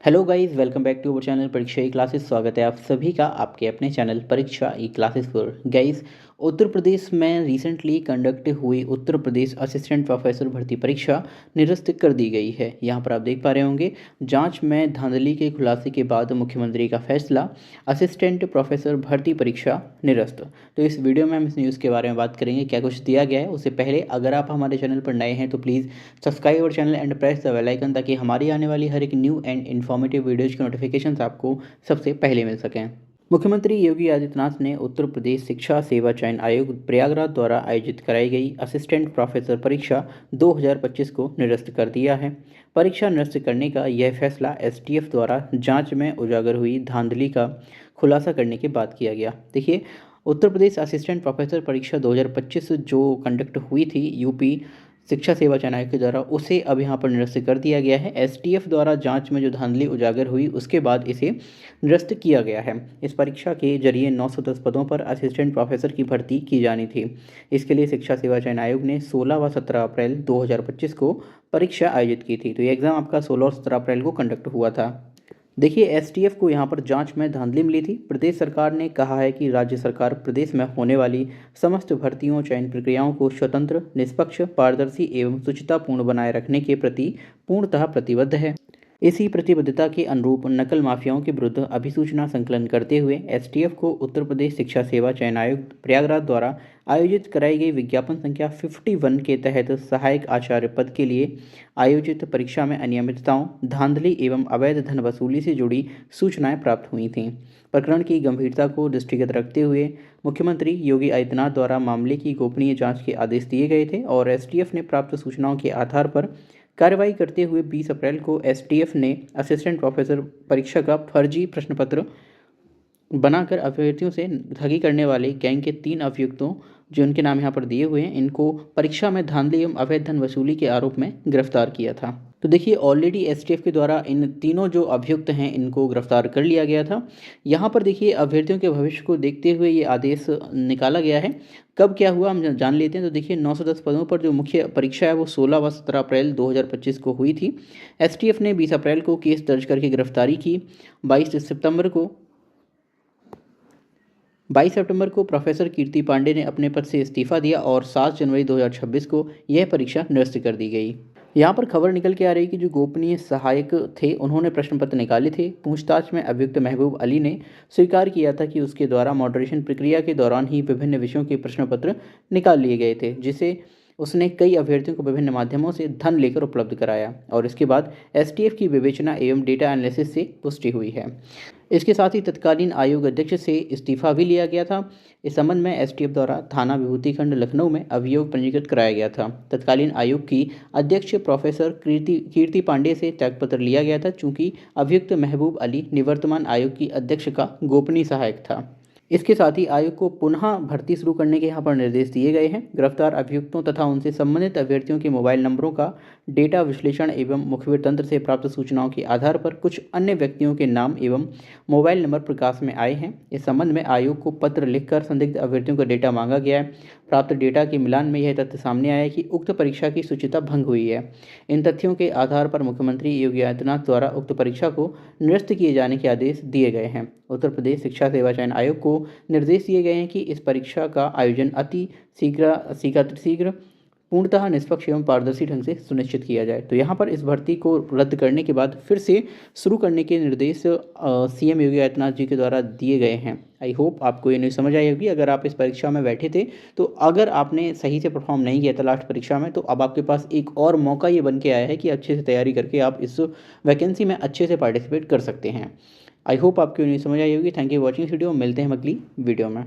Hello guys, welcome back to our channel Pariksha e classes. स्वागत है आप सभी का आपके अपने चैनल परीक्षा ई क्लासेस पर। गाइस, उत्तर प्रदेश में रिसेंटली कंडक्ट हुई उत्तर प्रदेश असिस्टेंट प्रोफेसर भर्ती परीक्षा निरस्त कर दी गई है। यहाँ पर आप देख पा रहे होंगे, जांच में धांधली के खुलासे के बाद मुख्यमंत्री का फैसला, असिस्टेंट प्रोफेसर भर्ती परीक्षा निरस्त। तो इस वीडियो में हम इस न्यूज़ के बारे में बात करेंगे, क्या कुछ दिया गया है। उससे पहले अगर आप हमारे चैनल पर नए हैं तो please subscribe our channel and press the bell icon, ताकि हमारी आने वाली हर एक न्यू एंड इन्फॉर्मेटिव वीडियोज़ के नोटिफिकेशंस आपको सबसे पहले मिल सकें। मुख्यमंत्री योगी आदित्यनाथ ने उत्तर प्रदेश शिक्षा सेवा चयन आयोग प्रयागराज द्वारा आयोजित कराई गई असिस्टेंट प्रोफेसर परीक्षा 2025 को निरस्त कर दिया है। परीक्षा निरस्त करने का यह फैसला एसटीएफ द्वारा जांच में उजागर हुई धांधली का खुलासा करने के बाद किया गया। देखिए, उत्तर प्रदेश असिस्टेंट प्रोफेसर परीक्षा 2025 जो कंडक्ट हुई थी यूपी शिक्षा सेवा चयन आयोग के द्वारा, उसे अब यहाँ पर निरस्त कर दिया गया है। एसटीएफ द्वारा जांच में जो धांधली उजागर हुई उसके बाद इसे निरस्त किया गया है। इस परीक्षा के जरिए 910 पदों पर असिस्टेंट प्रोफेसर की भर्ती की जानी थी। इसके लिए शिक्षा सेवा चयन आयोग ने 16 व 17 अप्रैल 2025 को परीक्षा आयोजित की थी। तो ये एग्ज़ाम आपका 16 और 17 अप्रैल को कंडक्ट हुआ था। देखिए, एसटीएफ को यहाँ पर जांच में धांधली मिली थी। प्रदेश सरकार ने कहा है कि राज्य सरकार प्रदेश में होने वाली समस्त भर्तियों चयन प्रक्रियाओं को स्वतंत्र, निष्पक्ष, पारदर्शी एवं शुचितापूर्ण बनाए रखने के प्रति पूर्णतः प्रतिबद्ध है। इसी प्रतिबद्धता के अनुरूप नकल माफियाओं के विरुद्ध अभिसूचना संकलन करते हुए एसटीएफ को उत्तर प्रदेश शिक्षा सेवा चयन आयोग प्रयागराज द्वारा आयोजित कराई गई विज्ञापन संख्या 51 के तहत सहायक आचार्य पद के लिए आयोजित परीक्षा में अनियमितताओं, धांधली एवं अवैध धन वसूली से जुड़ी सूचनाएं प्राप्त हुई थीं। प्रकरण की गंभीरता को दृष्टिगत रखते हुए मुख्यमंत्री योगी आदित्यनाथ द्वारा मामले की गोपनीय जांच के आदेश दिए गए थे और एसटीएफ ने प्राप्त सूचनाओं के आधार पर कार्रवाई करते हुए 20 अप्रैल को एसटीएफ ने असिस्टेंट प्रोफेसर परीक्षा का फर्जी प्रश्न पत्र बनाकर अभ्यर्थियों से ठगी करने वाले गैंग के 3 अभियुक्तों, जो उनके नाम यहाँ पर दिए हुए हैं, इनको परीक्षा में धांधली एवं अवैध धन वसूली के आरोप में गिरफ्तार किया था। तो देखिए, ऑलरेडी एसटीएफ के द्वारा इन तीनों जो अभियुक्त हैं इनको गिरफ्तार कर लिया गया था। यहाँ पर देखिए, अभ्यर्थियों के भविष्य को देखते हुए ये आदेश निकाला गया है। कब क्या हुआ हम जान लेते हैं। तो देखिए, 910 पदों पर जो मुख्य परीक्षा है वो 16 व 17 अप्रैल 2025 को हुई थी। एसटीएफ ने 20 अप्रैल को केस दर्ज करके गिरफ्तारी की। 22 सितंबर को प्रोफेसर कीर्ति पांडे ने अपने पद से इस्तीफा दिया और 7 जनवरी 2026 को यह परीक्षा निरस्त कर दी गई। यहाँ पर खबर निकल के आ रही है कि जो गोपनीय सहायक थे उन्होंने प्रश्न पत्र निकाले थे। पूछताछ में अभियुक्त महबूब अली ने स्वीकार किया था कि उसके द्वारा मॉडरेशन प्रक्रिया के दौरान ही विभिन्न विषयों के प्रश्न पत्र निकाल लिए गए थे, जिसे उसने कई अभ्यर्थियों को विभिन्न माध्यमों से धन लेकर उपलब्ध कराया और इसके बाद एसटीएफ की विवेचना एवं डेटा एनालिसिस से पुष्टि हुई है। इसके साथ ही तत्कालीन आयोग अध्यक्ष से इस्तीफा भी लिया गया था। इस संबंध में एसटीएफ द्वारा थाना विभूतिखंड लखनऊ में अभियोग पंजीकृत कराया गया था। तत्कालीन आयोग की अध्यक्ष प्रोफेसर कीर्ति पांडे से त्यागपत्र लिया गया था, चूंकि अभियुक्त महबूब अली निवर्तमान आयोग की अध्यक्ष का गोपनीय सहायक था। इसके साथ ही आयोग को पुनः भर्ती शुरू करने के यहाँ पर निर्देश दिए गए हैं। गिरफ्तार अभियुक्तों तथा उनसे संबंधित अभ्यर्थियों के मोबाइल नंबरों का डेटा विश्लेषण एवं मुखबिर तंत्र से प्राप्त सूचनाओं के आधार पर कुछ अन्य व्यक्तियों के नाम एवं मोबाइल नंबर प्रकाश में आए हैं। इस संबंध में आयोग को पत्र लिखकर संदिग्ध अभ्यर्थियों का डेटा मांगा गया है। प्राप्त डेटा के मिलान में यह तथ्य सामने आया कि उक्त परीक्षा की शुचिता भंग हुई है। इन तथ्यों के आधार पर मुख्यमंत्री योगी आदित्यनाथ द्वारा उक्त परीक्षा को निरस्त किए जाने के आदेश दिए गए हैं। उत्तर प्रदेश शिक्षा सेवा चयन आयोग को निर्देश दिए गए हैं कि इस परीक्षा का आयोजन अति शीघ्र पूर्णतः निष्पक्ष एवं पारदर्शी ढंग से सुनिश्चित किया जाए। तो यहाँ पर इस भर्ती को रद्द करने के बाद फिर से शुरू करने के निर्देश सीएम योगी आदित्यनाथ जी के द्वारा दिए गए हैं। आई होप आपको ये न्यूज़ समझ आई होगी। अगर आप इस परीक्षा में बैठे थे तो अगर आपने सही से परफॉर्म नहीं किया था लास्ट परीक्षा में, तो अब आपके पास एक और मौका ये बन के आया है कि अच्छे से तैयारी करके आप इस वैकेंसी में अच्छे से पार्टिसिपेट कर सकते हैं। आई होप आपको ये न्यूज़ समझ आई होगी। Thank you watching video. मिलते हैं अगली वीडियो में।